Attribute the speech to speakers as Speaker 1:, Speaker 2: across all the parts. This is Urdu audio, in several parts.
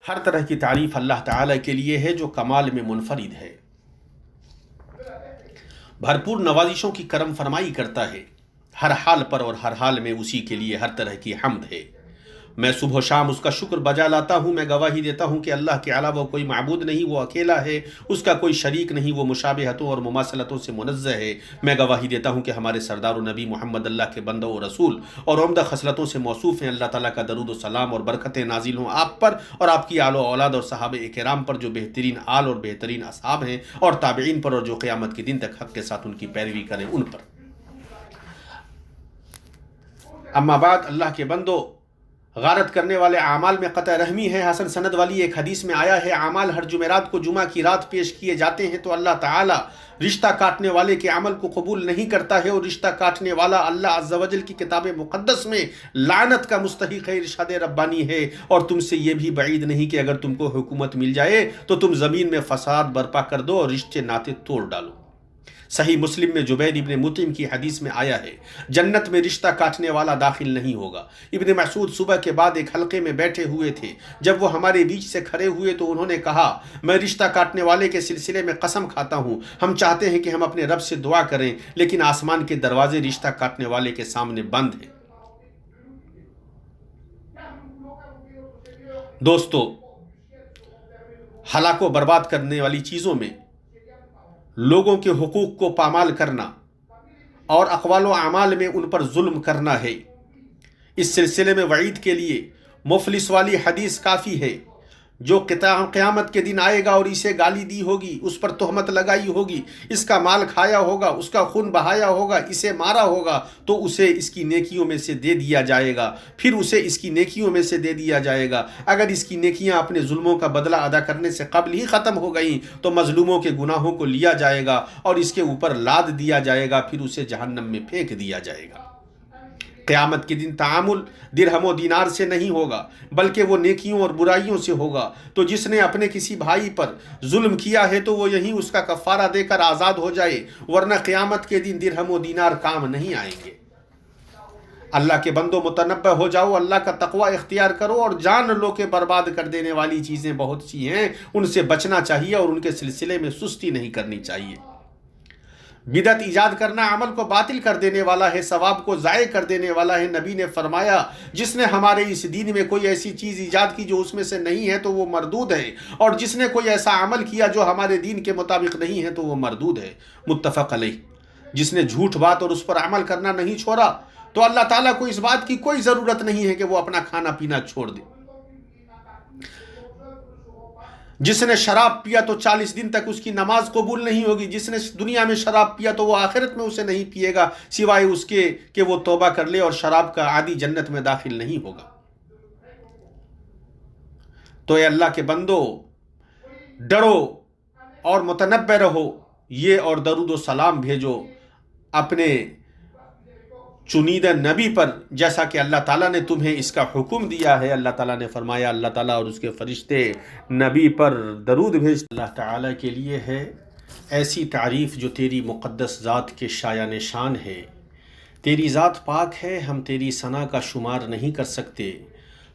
Speaker 1: ہر طرح کی تعریف اللہ تعالیٰ کے لیے ہے جو کمال میں منفرد ہے، بھرپور نوازشوں کی کرم فرمائی کرتا ہے، ہر حال پر اور ہر حال میں اسی کے لیے ہر طرح کی حمد ہے۔ میں صبح و شام اس کا شکر بجا لاتا ہوں، میں گواہی دیتا ہوں کہ اللہ کے علاوہ کوئی معبود نہیں، وہ اکیلا ہے، اس کا کوئی شریک نہیں، وہ مشابہتوں اور مماثلتوں سے منزہ ہے۔ میں گواہی دیتا ہوں کہ ہمارے سردار و نبی محمد اللہ کے بندہ و رسول اور عمدہ خصلتوں سے موصوف ہیں۔ اللہ تعالیٰ کا درود و سلام اور برکتیں نازل ہوں آپ پر اور آپ کی آل و اولاد اور صحابہ کرام پر، جو بہترین آل اور بہترین اصحاب ہیں، اور تابعین پر، اور جو قیامت کے دن تک حق کے ساتھ ان کی پیروی کریں ان پر۔ اما بعد، اللہ کے بندو، غارت کرنے والے اعمال میں قطع رحمی ہے۔ حسن سند والی ایک حدیث میں آیا ہے، اعمال ہر جمعرات کو جمعہ کی رات پیش کیے جاتے ہیں تو اللہ تعالیٰ رشتہ کاٹنے والے کے عمل کو قبول نہیں کرتا ہے، اور رشتہ کاٹنے والا اللہ عز و جل کی کتاب مقدس میں لعنت کا مستحق ہے، ارشاد ربانی ہے۔ اور تم سے یہ بھی بعید نہیں کہ اگر تم کو حکومت مل جائے تو تم زمین میں فساد برپا کر دو اور رشتے ناطے توڑ ڈالو۔ صحیح مسلم میں جبیر ابن مطعم کی حدیث میں آیا ہے، جنت میں رشتہ کاٹنے والا داخل نہیں ہوگا۔ ابن مسعود صبح کے بعد ایک حلقے میں بیٹھے ہوئے تھے، جب وہ ہمارے بیچ سے کھڑے ہوئے تو انہوں نے کہا، میں رشتہ کاٹنے والے کے سلسلے میں قسم کھاتا ہوں، ہم چاہتے ہیں کہ ہم اپنے رب سے دعا کریں، لیکن آسمان کے دروازے رشتہ کاٹنے والے کے سامنے بند ہیں۔ دوستو، ہلاک و برباد کرنے والی چیزوں میں لوگوں کے حقوق کو پامال کرنا اور اقوال و اعمال میں ان پر ظلم کرنا ہے۔ اس سلسلے میں وعید کے لیے مفلس والی حدیث کافی ہے۔ جو قیامت کے دن آئے گا اور اسے گالی دی ہوگی، اس پر تہمت لگائی ہوگی، اس کا مال کھایا ہوگا، اس کا خون بہایا ہوگا، اسے مارا ہوگا، تو اسے اس کی نیکیوں میں سے دے دیا جائے گا، پھر اسے اس کی نیکیوں میں سے دے دیا جائے گا۔ اگر اس کی نیکیاں اپنے ظلموں کا بدلہ ادا کرنے سے قبل ہی ختم ہو گئیں تو مظلوموں کے گناہوں کو لیا جائے گا اور اس کے اوپر لاد دیا جائے گا، پھر اسے جہنم میں پھینک دیا جائے گا۔ قیامت کے دن تعامل درہم و دینار سے نہیں ہوگا، بلکہ وہ نیکیوں اور برائیوں سے ہوگا۔ تو جس نے اپنے کسی بھائی پر ظلم کیا ہے تو وہ یہیں اس کا کفارہ دے کر آزاد ہو جائے، ورنہ قیامت کے دن درہم و دینار کام نہیں آئیں گے۔ اللہ کے بندو، متنبہ ہو جاؤ، اللہ کا تقوی اختیار کرو اور جان لو کہ برباد کر دینے والی چیزیں بہت سی ہیں، ان سے بچنا چاہیے اور ان کے سلسلے میں سستی نہیں کرنی چاہیے۔ بدعت ایجاد کرنا عمل کو باطل کر دینے والا ہے، ثواب کو ضائع کر دینے والا ہے۔ نبی نے فرمایا، جس نے ہمارے اس دین میں کوئی ایسی چیز ایجاد کی جو اس میں سے نہیں ہے تو وہ مردود ہے، اور جس نے کوئی ایسا عمل کیا جو ہمارے دین کے مطابق نہیں ہے تو وہ مردود ہے۔ متفق علیہ۔ جس نے جھوٹ بات اور اس پر عمل کرنا نہیں چھوڑا تو اللہ تعالیٰ کو اس بات کی کوئی ضرورت نہیں ہے کہ وہ اپنا کھانا پینا چھوڑ دے۔ جس نے شراب پیا تو 40 دن تک اس کی نماز قبول نہیں ہوگی۔ جس نے دنیا میں شراب پیا تو وہ آخرت میں اسے نہیں پیے گا، سوائے اس کے کہ وہ توبہ کر لے، اور شراب کا عادی جنت میں داخل نہیں ہوگا۔ تو اے اللہ کے بندو، ڈرو اور متنبہ رہو، یہ اور درود و سلام بھیجو اپنے چنیدہ نبی پر، جیسا کہ اللہ تعالیٰ نے تمہیں اس کا حکم دیا ہے۔ اللہ تعالیٰ نے فرمایا، اللہ تعالیٰ اور اس کے فرشتے نبی پر درود بھیج۔ اللہ تعالیٰ کے لیے ہے ایسی تعریف جو تیری مقدس ذات کے شایان شان ہے۔ تیری ذات پاک ہے، ہم تیری ثنا کا شمار نہیں کر سکتے۔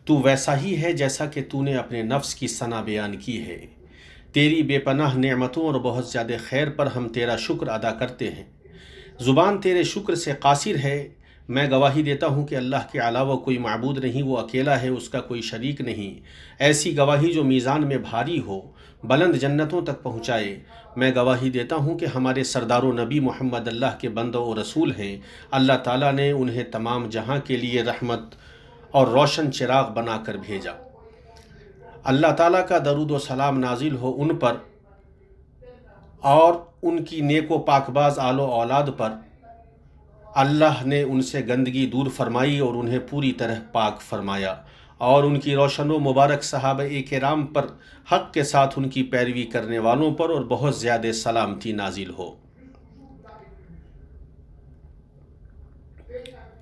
Speaker 1: تو ویسا ہی ہے جیسا کہ تو نے اپنے نفس کی ثنا بیان کی ہے۔ تیری بے پناہ نعمتوں اور بہت زیادہ خیر پر ہم تیرا شکر ادا کرتے ہیں۔ زبان تیرے شکر سے قاصر ہے۔ میں گواہی دیتا ہوں کہ اللہ کے علاوہ کوئی معبود نہیں، وہ اکیلا ہے، اس کا کوئی شریک نہیں۔ ایسی گواہی جو میزان میں بھاری ہو، بلند جنتوں تک پہنچائے۔ میں گواہی دیتا ہوں کہ ہمارے سردار و نبی محمد اللہ کے بندہ و رسول ہیں۔ اللہ تعالیٰ نے انہیں تمام جہاں کے لیے رحمت اور روشن چراغ بنا کر بھیجا۔ اللہ تعالیٰ کا درود و سلام نازل ہو ان پر اور ان کی نیک و پاکباز آل و اولاد پر۔ اللہ نے ان سے گندگی دور فرمائی اور انہیں پوری طرح پاک فرمایا، اور ان کی روشن و مبارک صحابہ کرام پر، حق کے ساتھ ان کی پیروی کرنے والوں پر، اور بہت زیادہ سلامتی نازل ہو،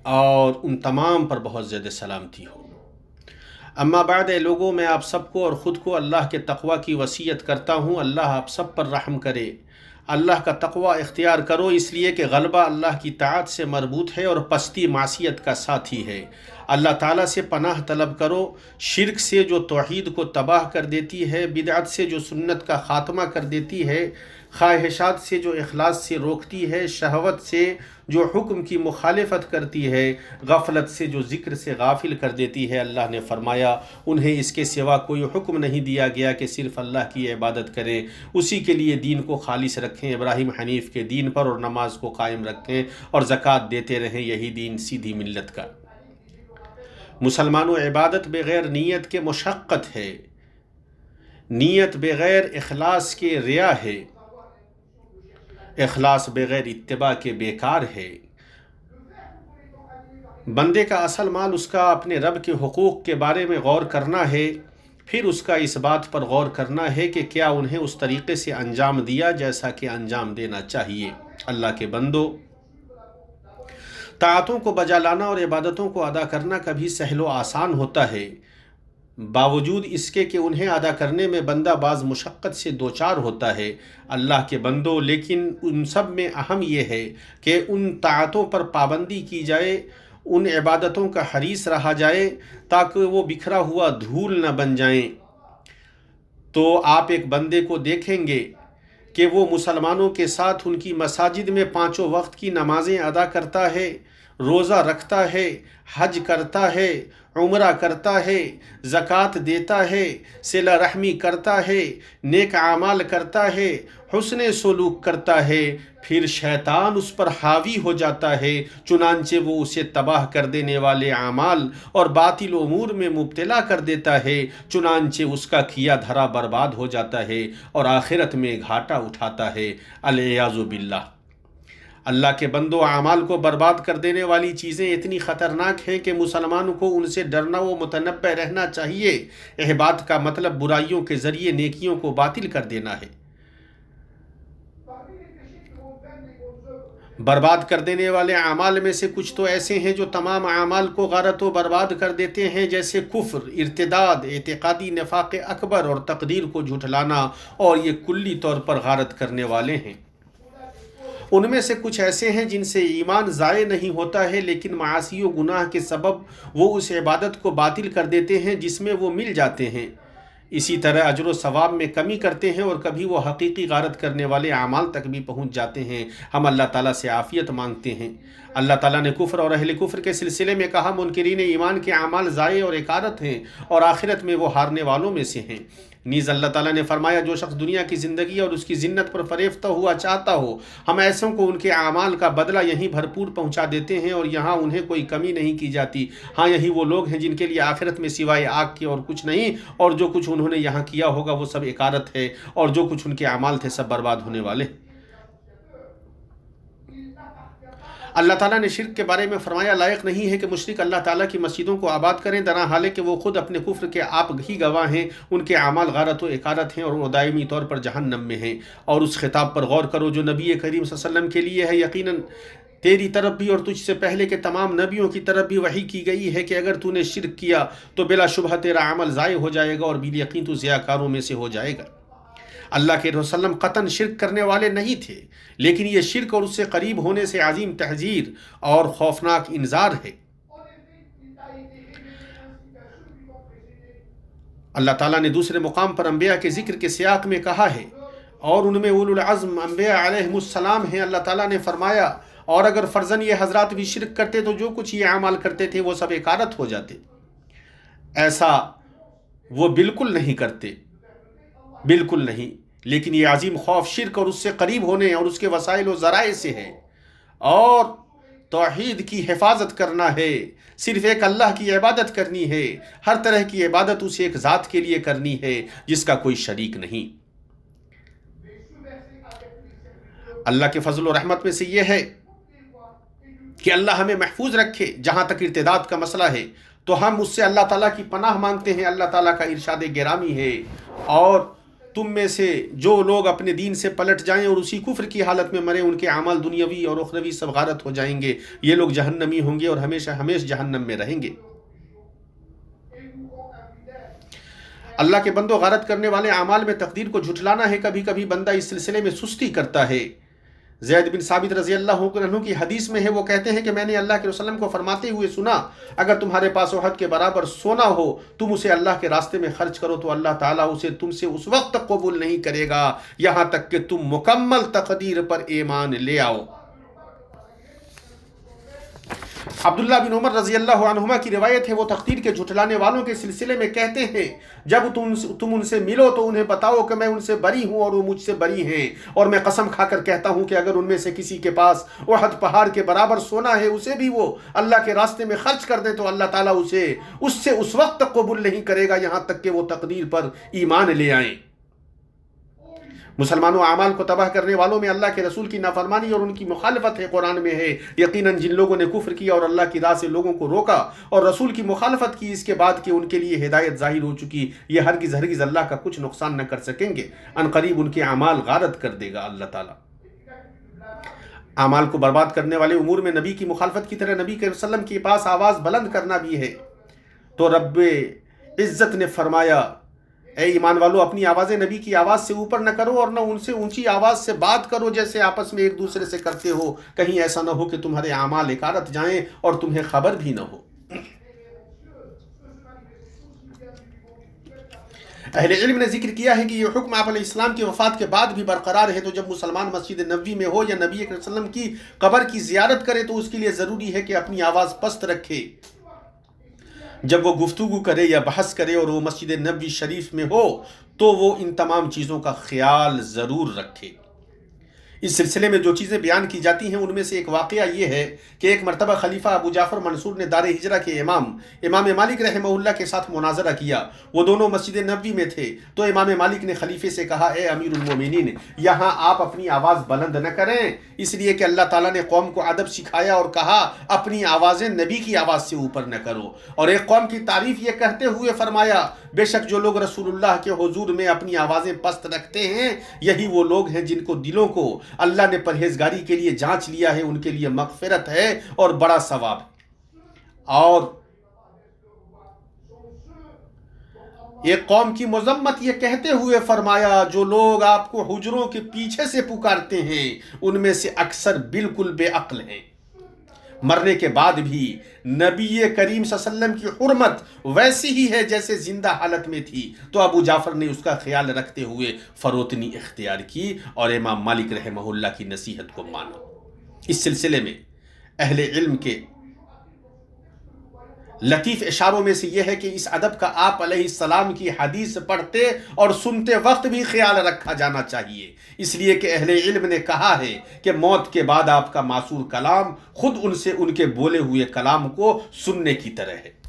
Speaker 1: اور ان تمام پر بہت زیادہ سلامتی ہو۔ اما بعد، اے لوگوں، میں آپ سب کو اور خود کو اللہ کے تقوی کی وصیت کرتا ہوں۔ اللہ آپ سب پر رحم کرے، اللہ کا تقوی اختیار کرو، اس لیے کہ غلبہ اللہ کی طاعت سے مربوط ہے اور پستی معصیت کا ساتھی ہے۔ اللہ تعالیٰ سے پناہ طلب کرو، شرک سے جو توحید کو تباہ کر دیتی ہے، بدعت سے جو سنت کا خاتمہ کر دیتی ہے، خواہشات سے جو اخلاص سے روکتی ہے، شہوت سے جو حکم کی مخالفت کرتی ہے، غفلت سے جو ذکر سے غافل کر دیتی ہے۔ اللہ نے فرمایا انہیں اس کے سوا کوئی حکم نہیں دیا گیا کہ صرف اللہ کی عبادت کریں، اسی کے لیے دین کو خالص رکھیں، ابراہیم حنیف کے دین پر، اور نماز کو قائم رکھیں اور زکوٰۃ دیتے رہیں، یہی دین سیدھی ملت کا۔ مسلمانوں، عبادت بغیر نیت کے مشقت ہے، نیت بغیر اخلاص کے ریا ہے، اخلاص بغیر اتباع کے بیکار ہے۔ بندے کا اصل مال اس کا اپنے رب کے حقوق کے بارے میں غور کرنا ہے، پھر اس کا اس بات پر غور کرنا ہے کہ کیا انہیں اس طریقے سے انجام دیا جیسا کہ انجام دینا چاہیے۔ اللہ کے بندو، طاعتوں کو بجا لانا اور عبادتوں کو ادا کرنا کبھی سہل و آسان ہوتا ہے، باوجود اس کے کہ انہیں ادا کرنے میں بندہ بعض مشقت سے دوچار ہوتا ہے۔ اللہ کے بندو، لیکن ان سب میں اہم یہ ہے کہ ان طاعتوں پر پابندی کی جائے، ان عبادتوں کا حریص رہا جائے تاکہ وہ بکھرا ہوا دھول نہ بن جائیں۔ تو آپ ایک بندے کو دیکھیں گے کہ وہ مسلمانوں کے ساتھ ان کی مساجد میں 5 وقت کی نمازیں ادا کرتا ہے، روزہ رکھتا ہے، حج کرتا ہے، عمرہ کرتا ہے، زکوٰۃ دیتا ہے، صلہ رحمی کرتا ہے، نیک اعمال کرتا ہے، حسن سلوک کرتا ہے، پھر شیطان اس پر حاوی ہو جاتا ہے، چنانچہ وہ اسے تباہ کر دینے والے اعمال اور باطل امور میں مبتلا کر دیتا ہے، چنانچہ اس کا کیا دھرا برباد ہو جاتا ہے اور آخرت میں گھاٹا اٹھاتا ہے، العیاذ باللہ۔ اللہ کے بندو، اعمال کو برباد کر دینے والی چیزیں اتنی خطرناک ہیں کہ مسلمان کو ان سے ڈرنا و متنبہ رہنا چاہیے۔ احباط کا مطلب برائیوں کے ذریعے نیکیوں کو باطل کر دینا ہے۔ برباد کر دینے والے اعمال میں سے کچھ تو ایسے ہیں جو تمام اعمال کو غارت و برباد کر دیتے ہیں، جیسے کفر، ارتداد، اعتقادی نفاق اکبر اور تقدیر کو جھٹلانا، اور یہ کلی طور پر غارت کرنے والے ہیں۔ ان میں سے کچھ ایسے ہیں جن سے ایمان ضائع نہیں ہوتا ہے، لیکن معاصی و گناہ کے سبب وہ اس عبادت کو باطل کر دیتے ہیں جس میں وہ مل جاتے ہیں۔ اسی طرح اجر و ثواب میں کمی کرتے ہیں اور کبھی وہ حقیقی غارت کرنے والے اعمال تک بھی پہنچ جاتے ہیں۔ ہم اللہ تعالیٰ سے عافیت مانگتے ہیں۔ اللہ تعالیٰ نے کفر اور اہل کفر کے سلسلے میں کہا، منکرین ایمان کے اعمال ضائع اور اکارت ہیں اور آخرت میں وہ ہارنے والوں میں سے ہیں۔ نیز اللہ تعالیٰ نے فرمایا، جو شخص دنیا کی زندگی اور اس کی زینت پر فریفتہ ہوا چاہتا ہو، ہم ایسوں کو ان کے اعمال کا بدلہ یہیں بھرپور پہنچا دیتے ہیں اور یہاں انہیں کوئی کمی نہیں کی جاتی۔ ہاں، یہی وہ لوگ ہیں جن کے لیے آخرت میں سوائے آگ کے اور کچھ نہیں، اور جو کچھ انہوں نے یہاں کیا ہوگا وہ سب اکارت ہے، اور جو کچھ ان کے اعمال تھے سب برباد ہونے والے۔ اللہ تعالیٰ نے شرک کے بارے میں فرمایا، لائق نہیں ہے کہ مشرک اللہ تعالیٰ کی مسجدوں کو آباد کریں، درا حال ہے کہ وہ خود اپنے کفر کے آپ ہی گواہ ہیں، ان کے اعمال غارت و اکارت ہیں اور وہ دائمی طور پر جہنم میں ہیں۔ اور اس خطاب پر غور کرو جو نبی کریم صلی اللہ علیہ وسلم کے لیے ہے، یقیناً تیری طرف بھی اور تجھ سے پہلے کے تمام نبیوں کی طرف بھی وحی کی گئی ہے کہ اگر تو نے شرک کیا تو بلا شبہ تیرا عمل ضائع ہو جائے گا اور بالیقین تو ضیاء کاروں میں سے ہو جائے گا۔ اللہ کے رسول صلی اللہ علیہ وسلم قطعاً شرک کرنے والے نہیں تھے، لیکن یہ شرک اور اس سے قریب ہونے سے عظیم تحذیر اور خوفناک انذار ہے۔ اللہ تعالیٰ نے دوسرے مقام پر انبیاء کے ذکر کے سیاق میں کہا ہے، اور ان میں اولو العزم انبیاء علیہم السلام ہیں۔ اللہ تعالیٰ نے فرمایا، اور اگر فرضاً یہ حضرات بھی شرک کرتے تو جو کچھ یہ اعمال کرتے تھے وہ سب اکارت ہو جاتے۔ ایسا وہ بالکل نہیں کرتے، بالکل نہیں، لیکن یہ عظیم خوف شرک اور اس سے قریب ہونے اور اس کے وسائل و ذرائع سے ہے، اور توحید کی حفاظت کرنا ہے، صرف ایک اللہ کی عبادت کرنی ہے، ہر طرح کی عبادت اسے ایک ذات کے لیے کرنی ہے جس کا کوئی شریک نہیں۔ اللہ کے فضل و رحمت میں سے یہ ہے کہ اللہ ہمیں محفوظ رکھے۔ جہاں تک ارتداد کا مسئلہ ہے تو ہم اس سے اللہ تعالیٰ کی پناہ مانگتے ہیں۔ اللہ تعالیٰ کا ارشاد گرامی ہے، اور تم میں سے جو لوگ اپنے دین سے پلٹ جائیں اور اسی کفر کی حالت میں مریں، ان کے اعمال دنیاوی اور اخروی سب غارت ہو جائیں گے۔ یہ لوگ جہنمی ہوں گے اور ہمیشہ ہمیشہ جہنم میں رہیں گے۔ اللہ کے بندوں، غارت کرنے والے اعمال میں تقدیر کو جھٹلانا ہے۔ کبھی کبھی بندہ اس سلسلے میں سستی کرتا ہے۔ زید بن ثابت رضی اللہ عنہ کی حدیث میں ہے، وہ کہتے ہیں کہ میں نے اللہ کے رسول کو فرماتے ہوئے سنا، اگر تمہارے پاس احد کے برابر سونا ہو، تم اسے اللہ کے راستے میں خرچ کرو تو اللہ تعالیٰ اسے تم سے اس وقت تک قبول نہیں کرے گا یہاں تک کہ تم مکمل تقدیر پر ایمان لے آؤ۔ عبداللہ بن عمر رضی اللہ عنہما کی روایت ہے، وہ تقدیر کے جھٹلانے والوں کے سلسلے میں کہتے ہیں، جب تم ان سے ملو تو انہیں بتاؤ کہ میں ان سے بری ہوں اور وہ مجھ سے بری ہیں، اور میں قسم کھا کر کہتا ہوں کہ اگر ان میں سے کسی کے پاس احد پہاڑ کے برابر سونا ہے، اسے بھی وہ اللہ کے راستے میں خرچ کر دیں تو اللہ تعالیٰ اسے اس سے اس وقت تک قبول نہیں کرے گا یہاں تک کہ وہ تقدیر پر ایمان لے آئیں۔ مسلمانوں، اعمال کو تباہ کرنے والوں میں اللہ کے رسول کی نافرمانی اور ان کی مخالفت ہے۔ قرآن میں ہے، یقیناً جن لوگوں نے کفر کیا اور اللہ کی راہ سے لوگوں کو روکا اور رسول کی مخالفت کی، اس کے بعد کہ ان کے لیے ہدایت ظاہر ہو چکی، یہ ہرگز ہرگز اللہ کا کچھ نقصان نہ کر سکیں گے۔ ان قریب ان کے اعمال غارت کر دے گا اللہ تعالیٰ۔ اعمال کو برباد کرنے والے امور میں نبی کی مخالفت کی طرح نبی کے وسلم کے پاس آواز بلند کرنا بھی ہے۔ تو رب عزت نے فرمایا، اے ایمان والو، اپنی آوازیں نبی کی آواز سے اوپر نہ کرو اور نہ ان سے اونچی آواز سے بات کرو جیسے آپس میں ایک دوسرے سے کرتے ہو، کہیں ایسا نہ ہو کہ تمہارے اعمال اکارت جائیں اور تمہیں خبر بھی نہ ہو۔ اہل علم نے ذکر کیا ہے کہ یہ حکم آپ علیہ السلام کی وفات کے بعد بھی برقرار ہے، تو جب مسلمان مسجد نبوی میں ہو یا نبی صلی اللہ علیہ وسلم کی قبر کی زیارت کرے تو اس کے لیے ضروری ہے کہ اپنی آواز پست رکھے۔ جب وہ گفتگو کرے یا بحث کرے اور وہ مسجد نبوی شریف میں ہو تو وہ ان تمام چیزوں کا خیال ضرور رکھے۔ اس سلسلے میں جو چیزیں بیان کی جاتی ہیں ان میں سے ایک واقعہ یہ ہے کہ ایک مرتبہ خلیفہ ابو جعفر منصور نے دار ہجرہ کے امام مالک رحمہ اللہ کے ساتھ مناظرہ کیا۔ وہ دونوں مسجد نبوی میں تھے، تو امام مالک نے خلیفے سے کہا، اے امیر المومنین، یہاں آپ اپنی آواز بلند نہ کریں، اس لیے کہ اللہ تعالیٰ نے قوم کو ادب سکھایا اور کہا اپنی آوازیں نبی کی آواز سے اوپر نہ کرو۔ اور ایک قوم کی تعریف یہ کہتے ہوئے فرمایا، بے شک جو لوگ رسول اللہ کے حضور میں اپنی آوازیں پست رکھتے ہیں، یہی وہ لوگ ہیں جن کو دلوں کو اللہ نے پرہیزگاری کے لیے جانچ لیا ہے، ان کے لیے مغفرت ہے اور بڑا ثواب ہے۔ اور ایک قوم کی مذمت یہ کہتے ہوئے فرمایا، جو لوگ آپ کو حجروں کے پیچھے سے پکارتے ہیں ان میں سے اکثر بالکل بے عقل ہیں۔ مرنے کے بعد بھی نبی کریم صلی اللہ علیہ وسلم کی حرمت ویسی ہی ہے جیسے زندہ حالت میں تھی۔ تو ابو جعفر نے اس کا خیال رکھتے ہوئے فروتنی اختیار کی اور امام مالک رحمہ اللہ کی نصیحت کو مانا۔ اس سلسلے میں اہل علم کے لطیف اشاروں میں سے یہ ہے کہ اس ادب کا آپ علیہ السلام کی حدیث پڑھتے اور سنتے وقت بھی خیال رکھا جانا چاہیے، اس لیے کہ اہل علم نے کہا ہے کہ موت کے بعد آپ کا معصور کلام خود ان سے ان کے بولے ہوئے کلام کو سننے کی طرح ہے۔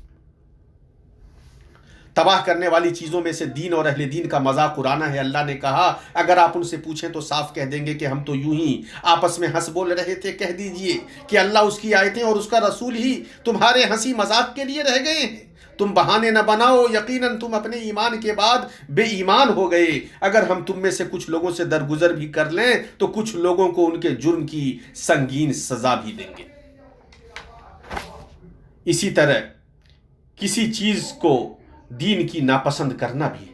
Speaker 1: تباہ کرنے والی چیزوں میں سے دین اور اہل دین کا مذاق اڑانا ہے۔ اللہ نے کہا، اگر آپ ان سے پوچھیں تو صاف کہہ دیں گے کہ ہم تو یوں ہی آپس میں ہنس بول رہے تھے۔ کہہ دیجئے کہ اللہ، اس کی آیتیں اور اس کا رسول ہی تمہارے ہنسی مذاق کے لیے رہ گئے ہیں۔ تم بہانے نہ بناؤ، یقیناً تم اپنے ایمان کے بعد بے ایمان ہو گئے۔ اگر ہم تم میں سے کچھ لوگوں سے درگزر بھی کر لیں تو کچھ لوگوں کو ان کے جرم کی سنگین سزا بھی دیں گے۔ اسی طرح کسی چیز کو دین کی ناپسند کرنا بھی ہے۔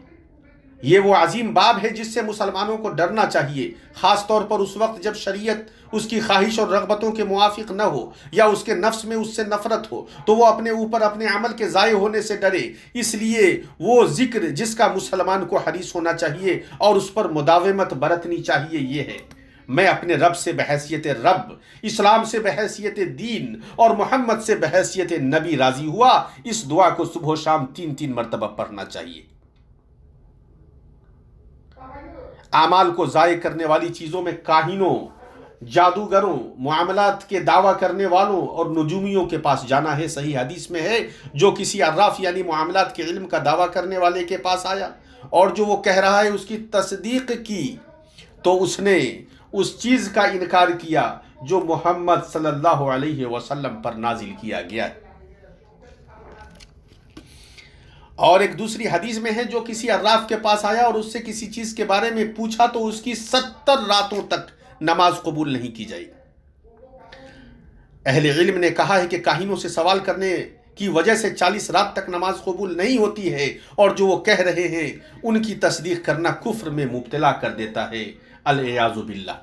Speaker 1: یہ وہ عظیم باب ہے جس سے مسلمانوں کو ڈرنا چاہیے، خاص طور پر اس وقت جب شریعت اس کی خواہش اور رغبتوں کے موافق نہ ہو یا اس کے نفس میں اس سے نفرت ہو، تو وہ اپنے اوپر اپنے عمل کے ضائع ہونے سے ڈرے۔ اس لیے وہ ذکر جس کا مسلمان کو حریص ہونا چاہیے اور اس پر مداومت برتنی چاہیے یہ ہے، میں اپنے رب سے بحیثیت رب، اسلام سے بحیثیت دین اور محمد سے بحیثیت نبی راضی ہوا۔ اس دعا کو صبح و شام 3 مرتبہ پڑھنا چاہیے۔ اعمال کو ضائع کرنے والی چیزوں میں کاہنوں، جادوگروں، معاملات کے دعویٰ کرنے والوں اور نجومیوں کے پاس جانا ہے۔ صحیح حدیث میں ہے، جو کسی عراف یعنی معاملات کے علم کا دعویٰ کرنے والے کے پاس آیا اور جو وہ کہہ رہا ہے اس کی تصدیق کی، تو اس نے اس چیز کا انکار کیا جو محمد صلی اللہ علیہ وسلم پر نازل کیا گیا ہے۔ اور ایک دوسری حدیث میں ہے، جو کسی عراف کے پاس آیا اور اس سے کسی چیز کے بارے میں پوچھا تو اس کی 70 راتوں تک نماز قبول نہیں کی جائے۔ اہل علم نے کہا ہے کہ کاہنوں سے سوال کرنے کی وجہ سے 40 رات تک نماز قبول نہیں ہوتی ہے، اور جو وہ کہہ رہے ہیں ان کی تصدیق کرنا کفر میں مبتلا کر دیتا ہے، العیاذ باللہ۔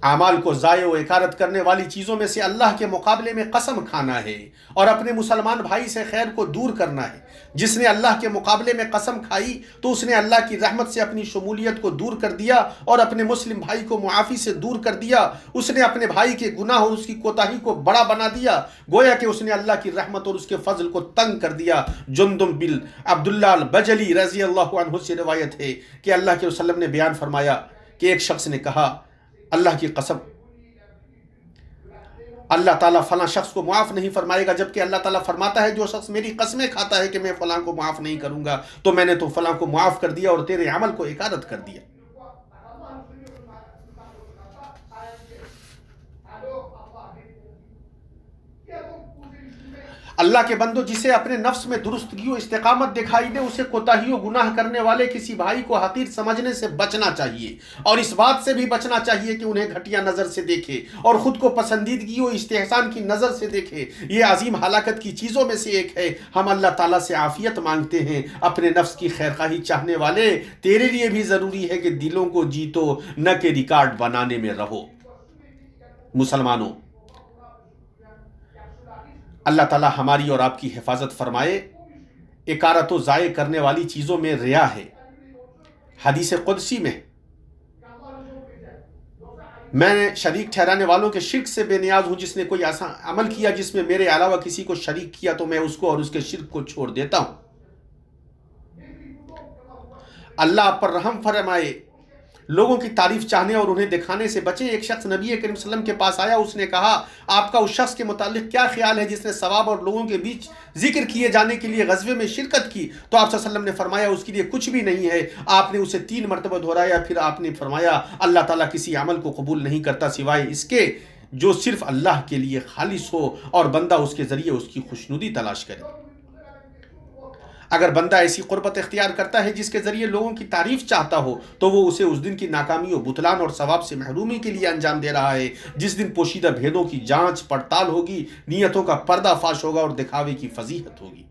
Speaker 1: اعمال کو ضائع و اکارت کرنے والی چیزوں میں سے اللہ کے مقابلے میں قسم کھانا ہے اور اپنے مسلمان بھائی سے خیر کو دور کرنا ہے۔ جس نے اللہ کے مقابلے میں قسم کھائی تو اس نے اللہ کی رحمت سے اپنی شمولیت کو دور کر دیا اور اپنے مسلم بھائی کو معافی سے دور کر دیا۔ اس نے اپنے بھائی کے گناہ اور اس کی کوتاہی کو بڑا بنا دیا، گویا کہ اس نے اللہ کی رحمت اور اس کے فضل کو تنگ کر دیا۔ جندب بن عبداللہ البجلی رضی اللہ عنہ سے روایت ہے کہ اللہ کے وسلم نے بیان فرمایا کہ ایک شخص نے کہا، اللہ کی قسم، اللہ تعالیٰ فلاں شخص کو معاف نہیں فرمائے گا، جبکہ اللہ تعالیٰ فرماتا ہے جو شخص میری قسمیں کھاتا ہے کہ میں فلاں کو معاف نہیں کروں گا تو میں نے تو فلاں کو معاف کر دیا اور تیرے عمل کو اکارت کر دیا۔ اللہ کے بندو، جسے اپنے نفس میں درستگی و استقامت دکھائی دے اسے کوتاہی و گناہ کرنے والے کسی بھائی کو حقیر سمجھنے سے بچنا چاہیے، اور اس بات سے بھی بچنا چاہیے کہ انہیں گھٹیا نظر سے دیکھے اور خود کو پسندیدگی و استحسان کی نظر سے دیکھے۔ یہ عظیم ہلاکت کی چیزوں میں سے ایک ہے۔ ہم اللہ تعالیٰ سے عافیت مانگتے ہیں۔ اپنے نفس کی خیرخواہی چاہنے والے، تیرے لیے بھی ضروری ہے کہ دلوں کو جیتو، نہ کہ ریکارڈ بنانے میں رہو۔ مسلمانوں، اللہ تعالیٰ ہماری اور آپ کی حفاظت فرمائے۔ اکارت و ضائع کرنے والی چیزوں میں ریا ہے۔ حدیث قدسی میں، میں شریک ٹھہرانے والوں کے شرک سے بے نیاز ہوں، جس نے کوئی ایسا عمل کیا جس میں میرے علاوہ کسی کو شریک کیا تو میں اس کو اور اس کے شرک کو چھوڑ دیتا ہوں۔ اللہ آپ پر رحم فرمائے۔ لوگوں کی تعریف چاہنے اور انہیں دکھانے سے بچیں۔ ایک شخص نبی کریم صلی اللہ علیہ وسلم کے پاس آیا، اس نے کہا، آپ کا اس شخص کے متعلق کیا خیال ہے جس نے ثواب اور لوگوں کے بیچ ذکر کیے جانے کے لیے غزوے میں شرکت کی؟ تو آپ صلی اللہ علیہ وسلم نے فرمایا، اس کے لیے کچھ بھی نہیں ہے۔ آپ نے اسے 3 مرتبہ دہرایا، پھر آپ نے فرمایا، اللہ تعالیٰ کسی عمل کو قبول نہیں کرتا سوائے اس کے جو صرف اللہ کے لیے خالص ہو اور بندہ اس کے ذریعے اس کی خوشنودی تلاش کرے۔ اگر بندہ ایسی قربت اختیار کرتا ہے جس کے ذریعے لوگوں کی تعریف چاہتا ہو تو وہ اسے اس دن کی ناکامی و بطلان اور ثواب سے محرومی کے لیے انجام دے رہا ہے، جس دن پوشیدہ بھیدوں کی جانچ پڑتال ہوگی، نیتوں کا پردہ فاش ہوگا اور دکھاوے کی فضیحت ہوگی۔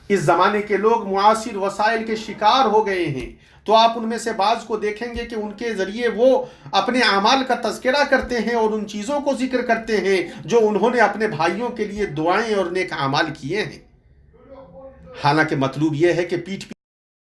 Speaker 1: اس زمانے کے لوگ معاصر وسائل کے شکار ہو گئے ہیں، تو آپ ان میں سے بعض کو دیکھیں گے کہ ان کے ذریعے وہ اپنے اعمال کا تذکرہ کرتے ہیں اور ان چیزوں کو ذکر کرتے ہیں جو انہوں نے اپنے بھائیوں کے لیے دعائیں اور نیک اعمال کیے ہیں، حالانکہ مطلوب یہ ہے کہ پیٹھ